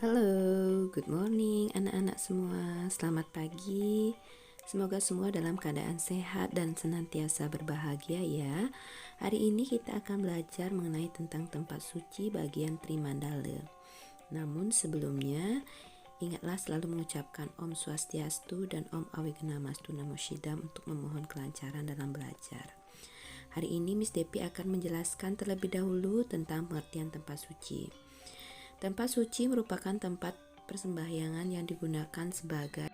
Halo, good morning anak-anak semua. Selamat pagi. Semoga semua dalam keadaan sehat dan senantiasa berbahagia ya. Hari ini kita akan belajar mengenai tentang tempat suci bagian Trimandala. Namun sebelumnya, ingatlah selalu mengucapkan Om Swastiastu dan Om Awignamastu Namo Shidam untuk memohon kelancaran dalam belajar. Hari ini Miss Depi akan menjelaskan terlebih dahulu tentang pengertian tempat suci. Tempat suci merupakan tempat persembahyangan yang digunakan sebagai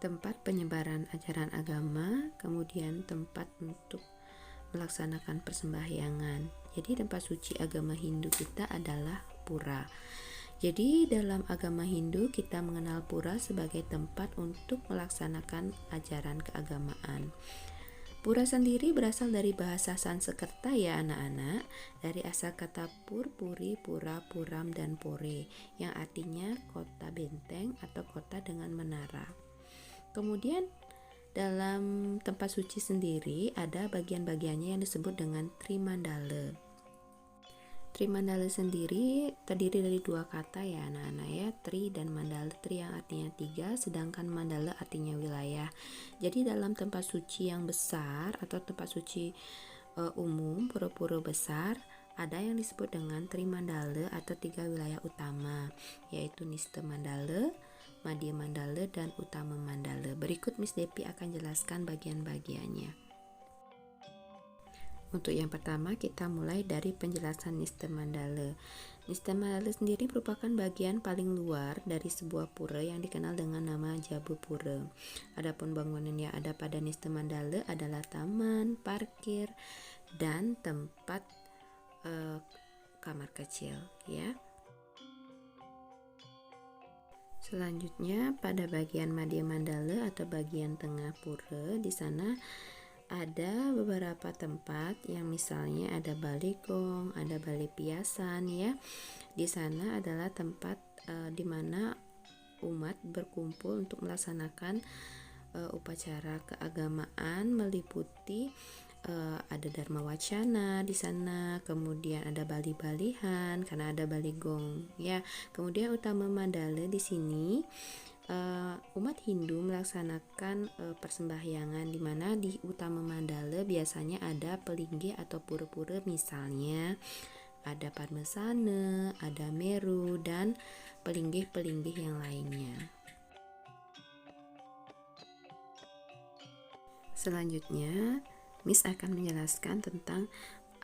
tempat penyebaran ajaran agama, kemudian tempat untuk melaksanakan persembahyangan. Jadi tempat suci agama Hindu kita adalah pura. Jadi dalam agama Hindu kita mengenal pura sebagai tempat untuk melaksanakan ajaran keagamaan. Pura sendiri berasal dari bahasa Sanskerta ya anak-anak, dari asal kata pur, puri, pura, puram, dan pore, yang artinya kota benteng atau kota dengan menara. Kemudian dalam tempat suci sendiri ada bagian-bagiannya yang disebut dengan Trimandala. Trimandala sendiri terdiri dari dua kata ya anak-anak ya, Tri dan Mandala. Tri yang artinya 3, sedangkan Mandala artinya wilayah. Jadi dalam tempat suci yang besar atau tempat suci umum, pura-pura besar, ada yang disebut dengan Trimandala atau 3 wilayah utama, yaitu Nista Mandala, Madhya Mandala, dan Utama Mandala. Berikut Miss Depi akan jelaskan bagian-bagiannya. Untuk yang pertama kita mulai dari penjelasan Nista Mandala. Nista Mandala sendiri merupakan bagian paling luar dari sebuah pura yang dikenal dengan nama Jabapura. Adapun bangunan yang ada pada Nista Mandala adalah taman, parkir, dan tempat kamar kecil ya. Selanjutnya pada bagian Madhya Mandala atau bagian tengah pura, di sana ada beberapa tempat yang misalnya ada baligong, ada bali piasan ya. Di sana adalah tempat di mana umat berkumpul untuk melaksanakan upacara keagamaan, meliputi ada Dharma Wacana di sana, kemudian ada bali-balihan karena ada baligong ya. Kemudian Utama Mandala di sini umat Hindu melaksanakan persembahyangan di mana di Utama Mandala biasanya ada pelinggih atau pura-pura, misalnya ada Padmasana, ada Meru, dan pelinggih-pelinggih yang lainnya. Selanjutnya, Miss akan menjelaskan tentang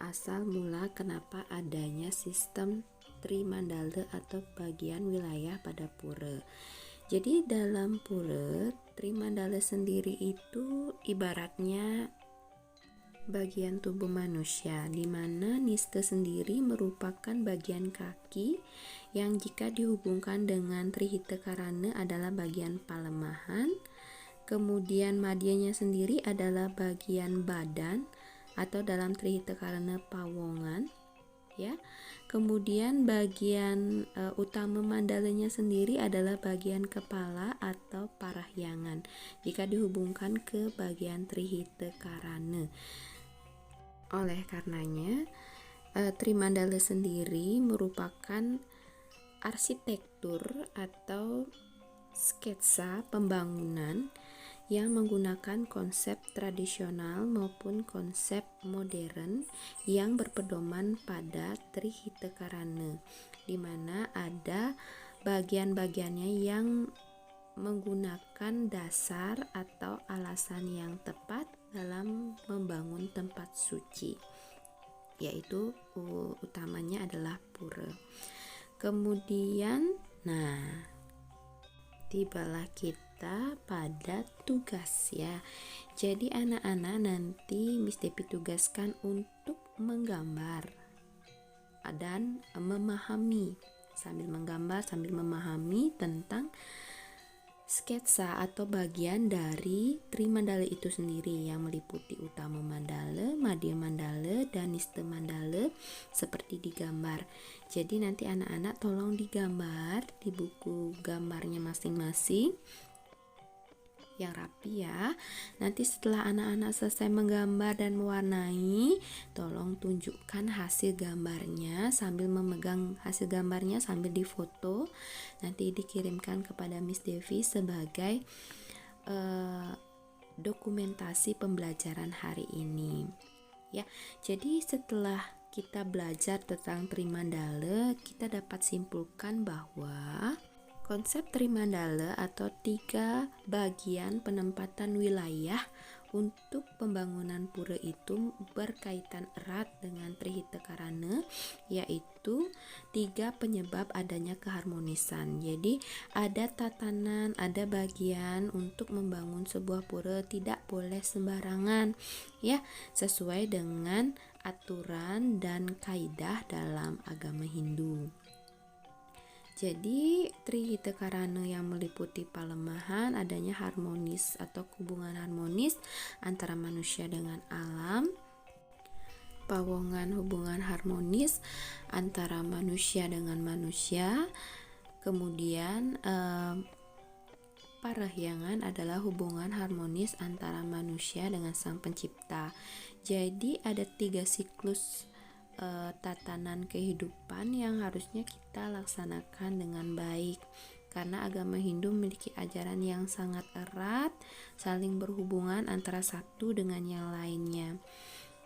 asal mula kenapa adanya sistem Trimandala atau bagian wilayah pada pura. Jadi dalam pura, Trimandala sendiri itu ibaratnya bagian tubuh manusia, di mana Nista sendiri merupakan bagian kaki yang jika dihubungkan dengan Trihita Karana adalah bagian palemahan. Kemudian Madhyanya sendiri adalah bagian badan atau dalam Trihita Karana pawongan ya. Kemudian bagian utama mandalanya sendiri adalah bagian kepala atau parahyangan jika dihubungkan ke bagian Trihita Karana. Oleh karenanya Trimandala sendiri merupakan arsitektur atau sketsa pembangunan yang menggunakan konsep tradisional maupun konsep modern yang berpedoman pada Trihita Karana, di mana ada bagian-bagiannya yang menggunakan dasar atau alasan yang tepat dalam membangun tempat suci, yaitu utamanya adalah pura. Kemudian, tibalah kita pada tugas ya. Jadi anak-anak nanti Miss Depi tugaskan untuk menggambar dan memahami, sambil menggambar sambil memahami tentang sketsa atau bagian dari Trimandala itu sendiri yang meliputi Utama Mandala, Madhya Mandala, dan Nista Mandala seperti digambar. Jadi nanti anak-anak tolong digambar di buku gambarnya masing-masing. yang rapi ya. Nanti setelah anak-anak selesai menggambar dan mewarnai, tolong tunjukkan hasil gambarnya sambil memegang hasil gambarnya sambil difoto. Nanti dikirimkan kepada Miss Devi sebagai dokumentasi pembelajaran hari ini. Ya, jadi setelah kita belajar tentang Trimandala, kita dapat simpulkan bahwa konsep Trimandala atau 3 bagian penempatan wilayah untuk pembangunan pura itu berkaitan erat dengan Trihita-Karana, yaitu 3 penyebab adanya keharmonisan. Jadi ada tatanan, ada bagian untuk membangun sebuah pura tidak boleh sembarangan ya, sesuai dengan aturan dan kaidah dalam agama Hindu. Jadi Trihita-Karana yang meliputi palemahan, adanya harmonis atau hubungan harmonis antara manusia dengan alam, pawongan hubungan harmonis antara manusia dengan manusia, kemudian parahyangan adalah hubungan harmonis antara manusia dengan sang pencipta. Jadi ada 3 siklus tatanan kehidupan yang harusnya kita laksanakan dengan baik, karena agama Hindu memiliki ajaran yang sangat erat, saling berhubungan antara satu dengan yang lainnya.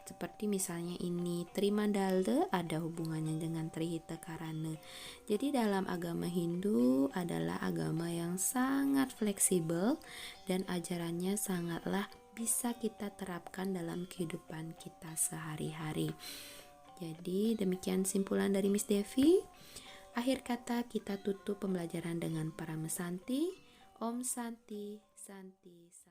Seperti misalnya ini, Trimandala ada hubungannya dengan Trihita-Karana. Jadi dalam agama Hindu adalah agama yang sangat fleksibel dan ajarannya sangatlah bisa kita terapkan dalam kehidupan kita sehari-hari. Jadi demikian simpulan dari Miss Devi. Akhir kata kita tutup pembelajaran dengan Paramesanti. Om Santi, Santi, Santi.